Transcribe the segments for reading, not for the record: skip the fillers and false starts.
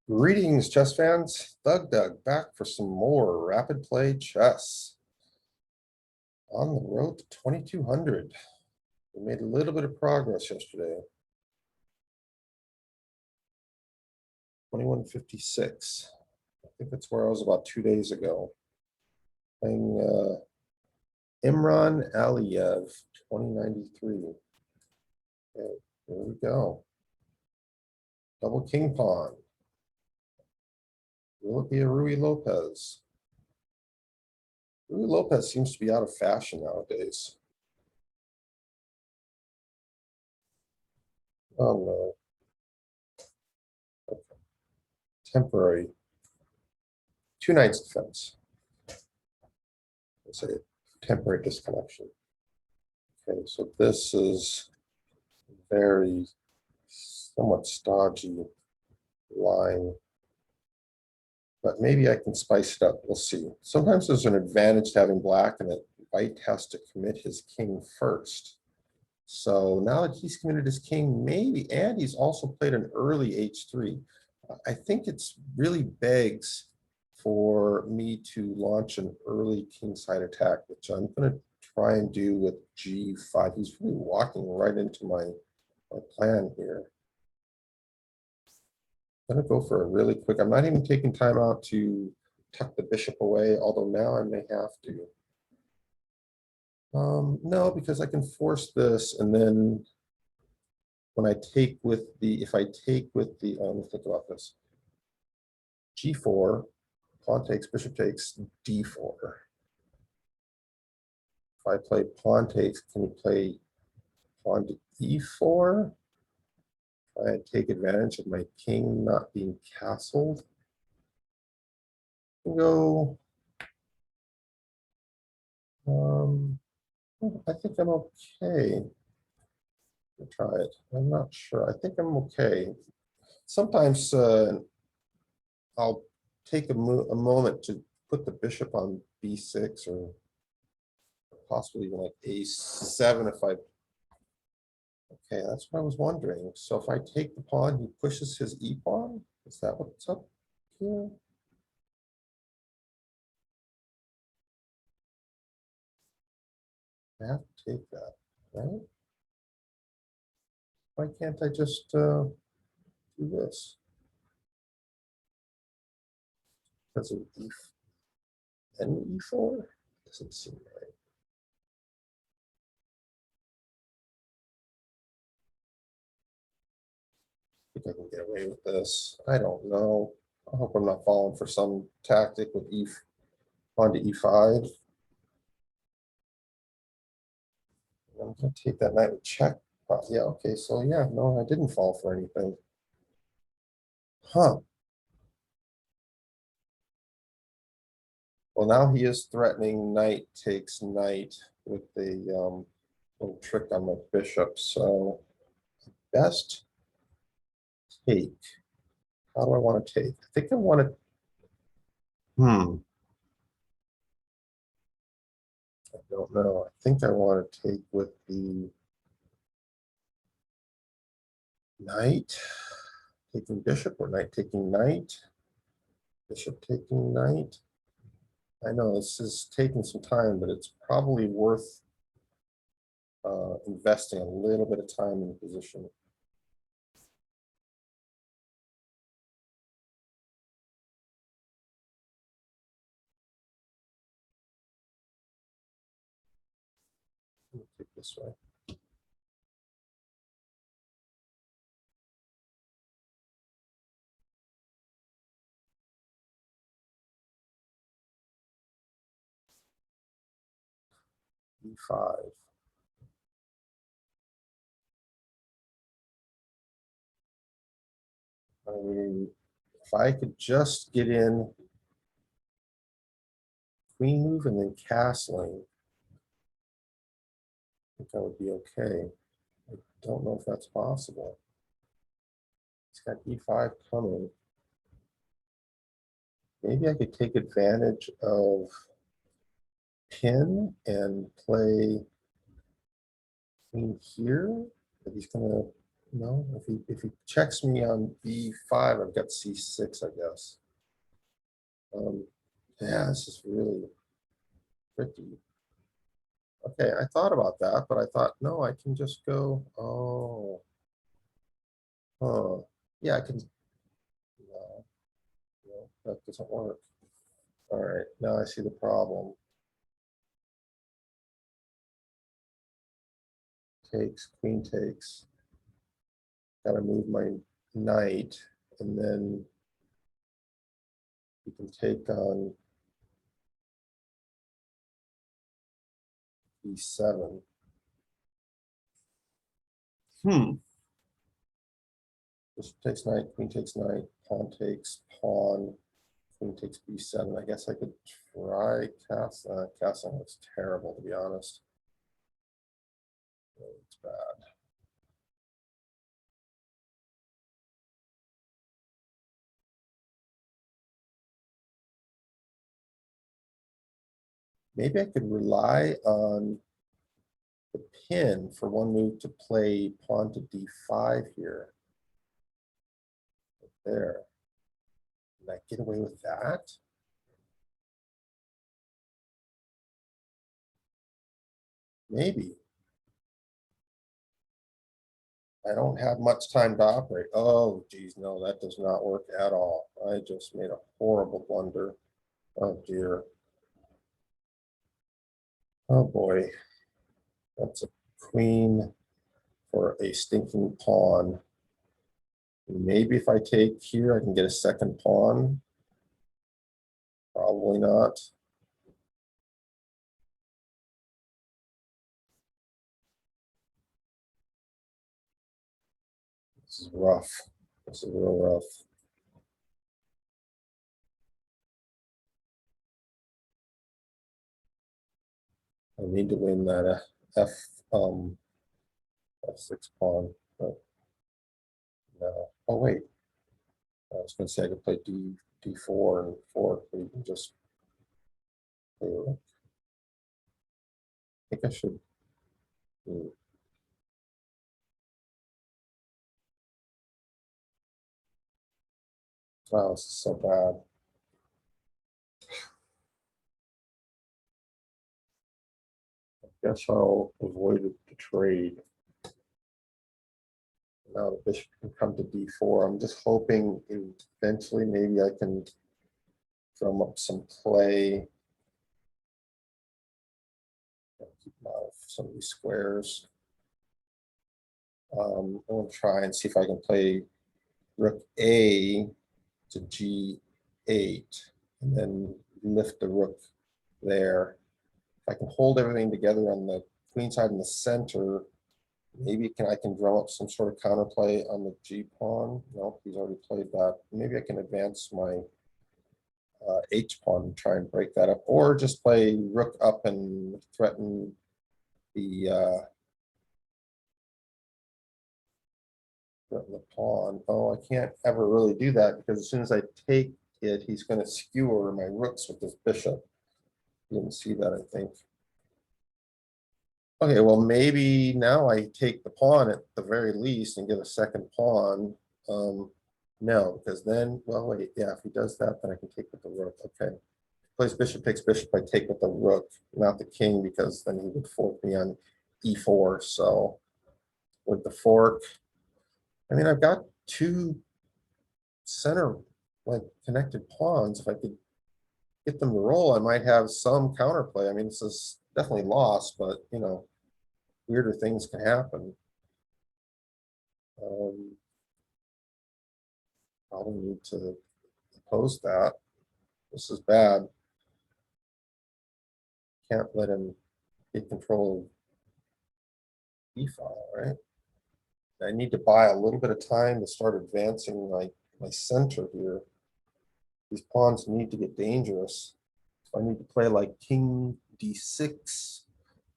Greetings, chess fans. Doug back for some more rapid play chess. On the road to 2200. We made a little bit of progress yesterday. 2156. I think that's where I was about 2 days ago. Playing Imran Aliyev, 2093. Okay, here we go. Double king pawn. Will it be a Rui Lopez? Rui Lopez seems to be out of fashion nowadays. Oh no. Okay. Temporary. 2 knights defense. Let's say temporary disconnection. Okay, so this is very somewhat stodgy line. But maybe I can spice it up. We'll see. Sometimes there's an advantage to having black and that white has to commit his king first. So now that he's committed his king, maybe, and he's also played an early h3. I think it's really begs for me to launch an early kingside attack, which I'm going to try and do with g5. He's really walking right into my plan here. I'm going to go for a really quick. I'm not even taking time out to tuck the bishop away, although now I may have to. No, because I can force this, and then when I take with the, if I take with the, let me think about this. G4, pawn takes, bishop takes, D4. If I play pawn takes, can you play pawn to E4? I take advantage of my king not being castled. Go. I think I'm okay. I'll try it. I'm not sure. I think I'm okay. Sometimes I'll take a moment to put the bishop on B6 or possibly even like A7 if I. Okay, that's what I was wondering. So if I take the pawn, he pushes his E pawn. Is that what's up here? I have to take that, right? Why can't I just do this? Because of E and E4? Doesn't seem right. I think I can get away with this. I don't know. I hope I'm not falling for some tactic with E pawn to E5. I'm going to take that knight with check. Yeah, okay, so yeah, no, I didn't fall for anything. Huh. Well, now he is threatening knight takes knight with the little trick on my bishop. So best take. How do I want to take? I think I want to. I don't know. I think I want to take with the knight taking bishop or knight taking knight. Bishop taking knight. I know this is taking some time, but it's probably worth investing a little bit of time in the position. Take this way. E5. I mean, if I could just get in queen move and then castling, I think that would be okay. I don't know if that's possible. It's got E5 coming. Maybe I could take advantage of pin and play queen here, but he's gonna No, if he checks me on B5, I've got C6, I guess. Yeah, this is really tricky. Okay, I thought about that, but I thought, no, I can just go, oh. Huh. Yeah, I can, no, no, that doesn't work. All right, now I see the problem. Takes, queen takes. Gotta move my knight, and then you can take on E7. Bishop takes knight, queen takes knight, pawn takes pawn, queen takes B7. I guess I could try castle. Castle looks terrible, to be honest. It's bad. Maybe I could rely on the pin for one move to play pawn to D5 here. There. Can I get away with that? Maybe. I don't have much time to operate. Oh, geez, no, that does not work at all. I just made a horrible blunder. Oh, dear. Oh, boy. That's a queen for a stinking pawn. Maybe if I take here, I can get a second pawn. Probably not. This is rough. This is real rough. I need to win that F6 pawn, but no. Oh, wait. I was going to say I could play D4 and 4, but you can just play rook. I think I should. Oh, this is so bad. I guess I'll avoid the trade. Now the bishop can come to D4. I'm just hoping eventually maybe I can drum up some play. Keep out of some of these squares. I'm going to try and see if I can play rook A to G8 and then lift the rook there. If I can hold everything together on the queen side in the center, maybe I can drum up some sort of counterplay on the G pawn. No, he's already played that. Maybe I can advance my H pawn and try and break that up, or just play rook up and threaten the pawn. Oh, I can't ever really do that because as soon as I take it, he's going to skewer my rooks with his bishop. You didn't see that, I think. Okay, well, maybe now I take the pawn at the very least and get a second pawn. No, because then, well, wait, yeah, if he does that, then I can take with the rook. Okay. Plays bishop takes bishop, I take with the rook, not the king, because then he would fork me on e4. So with the fork, I mean, I've got two center like connected pawns. If I could get them to roll, I might have some counterplay. I mean, this is definitely lost, but you know, weirder things can happen. Probably need to oppose that. This is bad. Can't let him get control of e-file, right? I need to buy a little bit of time to start advancing my center here. These pawns need to get dangerous. So I need to play like king d6,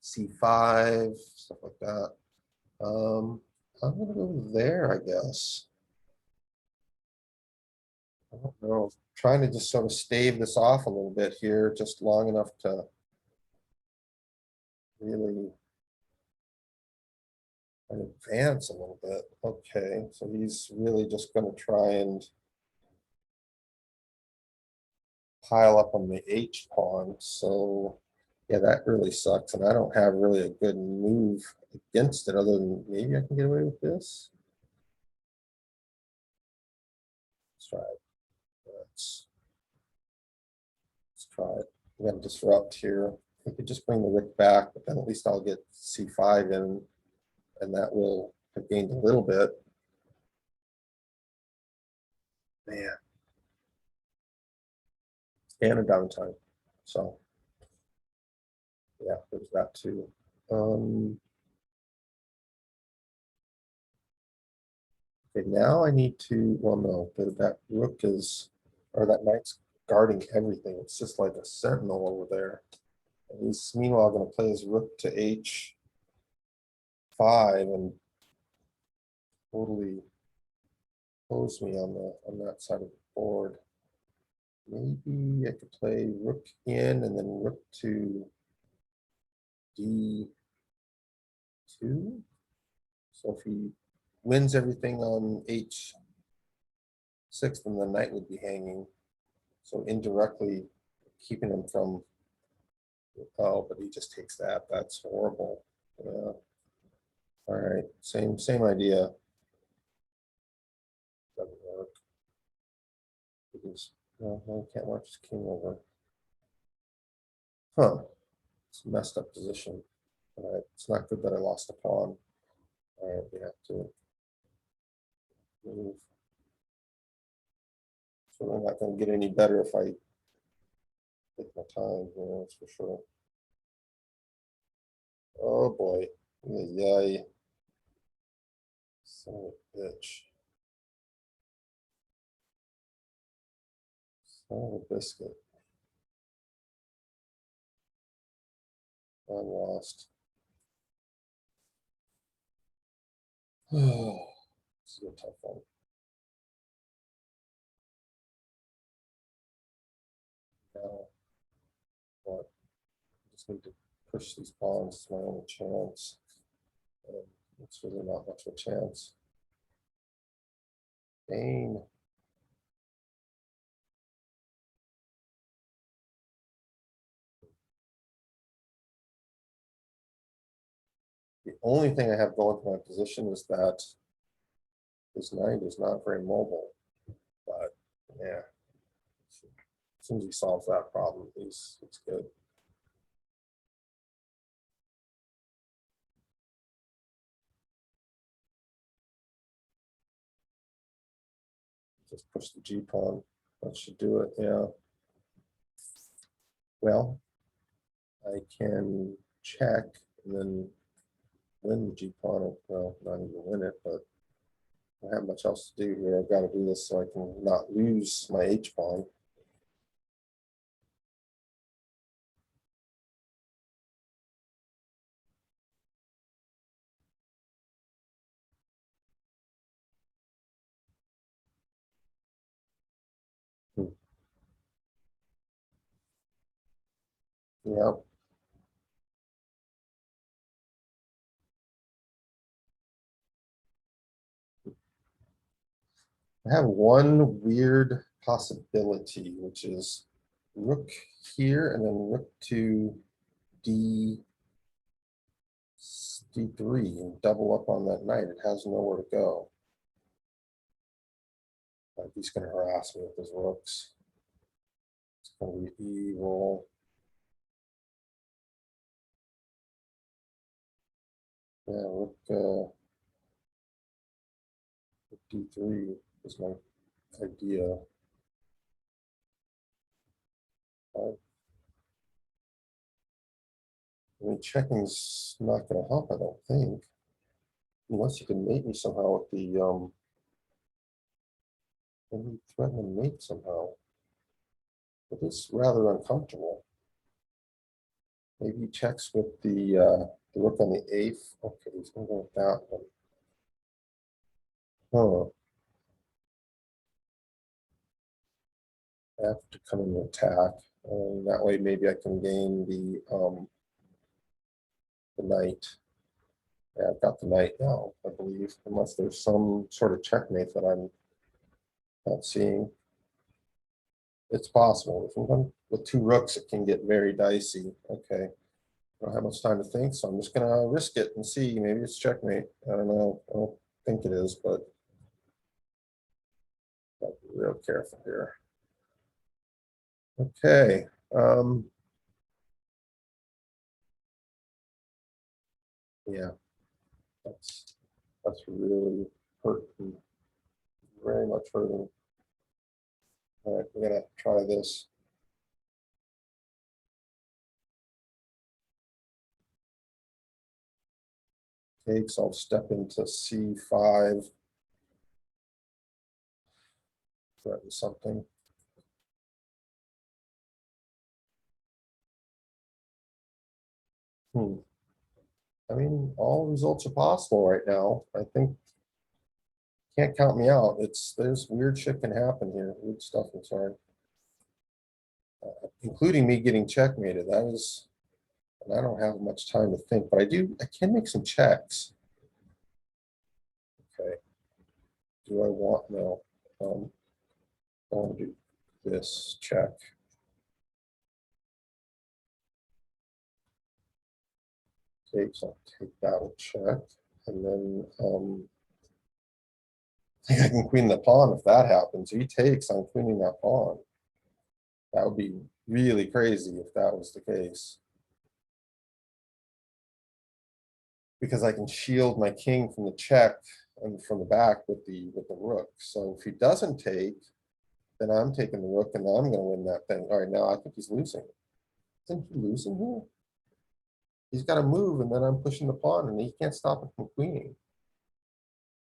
c5, stuff like that. I'm gonna go there, I guess. I don't know. Trying to just sort of stave this off a little bit here, just long enough to really and advance a little bit. Okay, so he's really just gonna try and pile up on the H pawn, so yeah, that really sucks, and I don't have really a good move against it, other than maybe I can get away with this. Let's try it. Let's try it. We're gonna disrupt here. We could just bring the rook back, but then at least I'll get C5 in, and that will have gained a little bit. Man. And a downtime. So yeah, there's that too. Okay, now I need to, well, no, that rook is, or that knight's guarding everything. It's just like a sentinel over there. And he's meanwhile going to play his rook to H5 and totally close me on that side of the board. Maybe I could play rook in and then rook to D2. So if he wins everything on H6, then the knight would be hanging. So indirectly keeping him from, oh, but he just takes that. That's horrible. Yeah. All right, same idea. Doesn't work. Because, no, I can't watch his king over. Huh. It's a messed up position. All right, it's not good that I lost a pawn. All right, we have to move. So we're not going to get any better if I take my time, you know, that's for sure. Oh boy. Yay. Son of a bitch. Son of a biscuit. I'm lost. Oh, this is a tough one. Now, what? I just need to push these pawns. It's my only chance. And it's really not much of a chance. Dang. The only thing I have going for my position is that this knight is not very mobile. But yeah, as soon as he solves that problem, it's good. Just push the G pawn. That should do it. Yeah. Well, I can check and then win the G pawn. Well, not even win it, but I don't have much else to do here. I've got to do this so I can not lose my H pawn. Yeah. I have one weird possibility, which is rook here and then rook to D3 and double up on that knight. It has nowhere to go. Like he's going to harass me with his rooks. It's going to be evil. Yeah, rook D3 is my idea. I mean, checking's not going to help, I don't think. Unless you can mate me somehow with the, maybe threaten to mate somehow. But it's rather uncomfortable. Maybe he checks with the rook on the 8th. Okay, he's going to go with that one. Huh. I have to come in and attack. And that way maybe I can gain the knight. Yeah, I've got the knight now, I believe, unless there's some sort of checkmate that I'm not seeing. It's possible. If I'm going with two rooks, it can get very dicey. Okay. I don't have much time to think, so I'm just gonna risk it and see. Maybe it's checkmate. I don't know. I don't think it is, but gotta be real careful here. Okay. Yeah, that's really hurting. Very much hurting. All right, we're gonna try this. Takes, I'll step into C5. Threaten something. I mean, all results are possible right now. I think can't count me out. There's weird shit can happen here. Weird stuff. I'm sorry, including me getting checkmated. That is, and I don't have much time to think, but I do. I can make some checks. Okay. Do I want no? I want to do this check. Takes. I'll take that with check, and then I think I can queen the pawn if that happens. He takes. I'm queening that pawn. That would be really crazy if that was the case. Because I can shield my king from the check and from the back with the rook. So if he doesn't take, then I'm taking the rook and I'm gonna win that thing. All right, now I think he's losing. Isn't he losing here? He's got to move and then I'm pushing the pawn and he can't stop it from queening.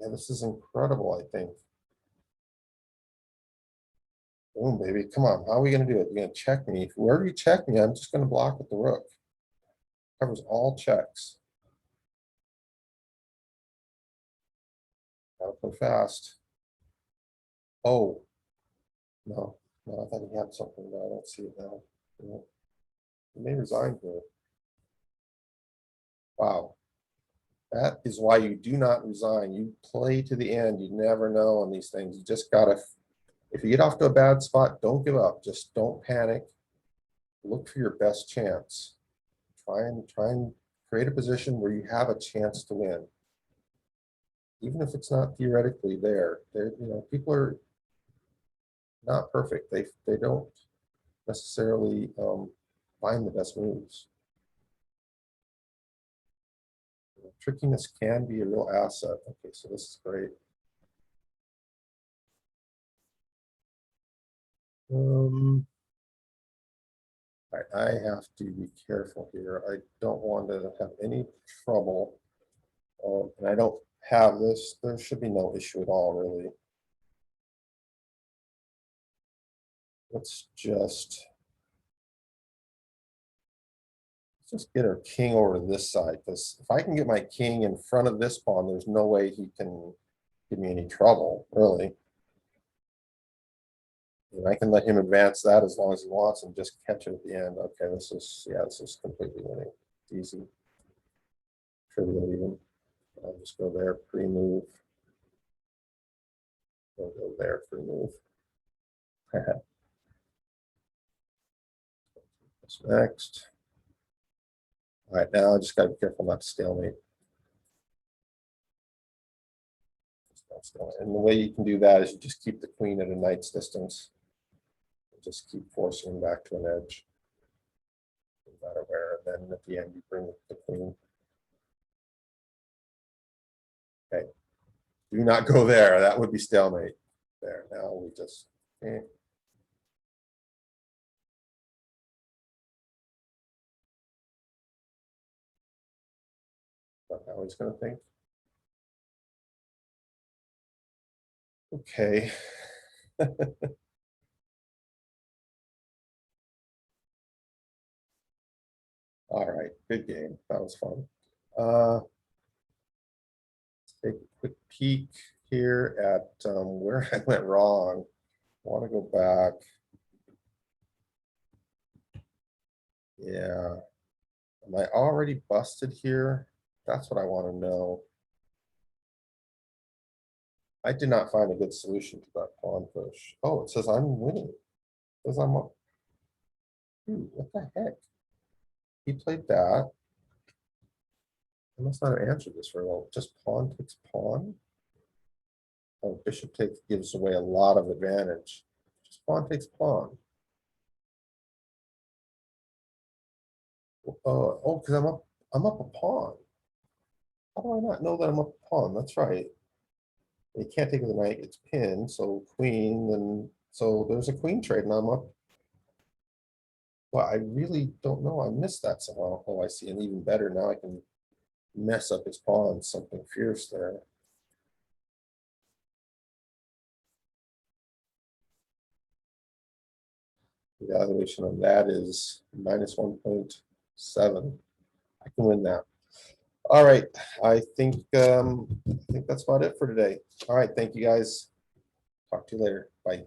Yeah, this is incredible, I think. Boom, baby. Come on. How are we gonna do it? You're gonna check me. Wherever you check me, I'm just gonna block with the rook. Covers all checks. Gotta play fast. Oh. No, no, I thought he had something, but I don't see it now. Yeah. He may resign here. Wow. That is why you do not resign. You play to the end. You never know on these things. You just gotta, if you get off to a bad spot, don't give up. Just don't panic. Look for your best chance. Try and create a position where you have a chance to win. Even if it's not theoretically there. People are not perfect. They don't necessarily find the best moves. Trickiness can be a real asset. Okay, so this is great. I have to be careful here. I don't want to have any trouble. And I don't have this. There should be no issue at all, really. Let's just get our king over to this side, because if I can get my king in front of this pawn, there's no way he can give me any trouble, really. And I can let him advance that as long as he wants and just catch it at the end. Okay, this is completely winning. It's easy. Trivial even. I'll just go there, pre-move. I'll go there, pre-move. What's next? All right, now I just gotta be careful not to stalemate. And the way you can do that is you just keep the queen at a knight's distance. Just keep forcing him back to an edge. No matter where, and then at the end you bring the queen. Okay. Do not go there. That would be stalemate. There. Now we just But now he's gonna think. Okay. All right, good game. That was fun. Let's take a quick peek here at where I went wrong. I want to go back. Yeah. Am I already busted here? That's what I want to know. I did not find a good solution to that pawn push. Oh, it says I'm winning. It says I'm up. What the heck? He played that. I must not have answered this very well. Just pawn takes pawn. Oh, bishop takes gives away a lot of advantage. Just pawn takes pawn. Oh, because I'm up a pawn. How do I not know that I'm up a pawn? That's right. You can't take the knight, it's pinned, so queen, and so there's a queen trade, and I'm up. Well, I really don't know. I missed that somehow. Oh, I see. And even better, now I can mess up his pawn, something fierce there. The evaluation on that is minus 1.7. I can win that. All right. I think that's about it for today. All right. Thank you guys. Talk to you later. Bye.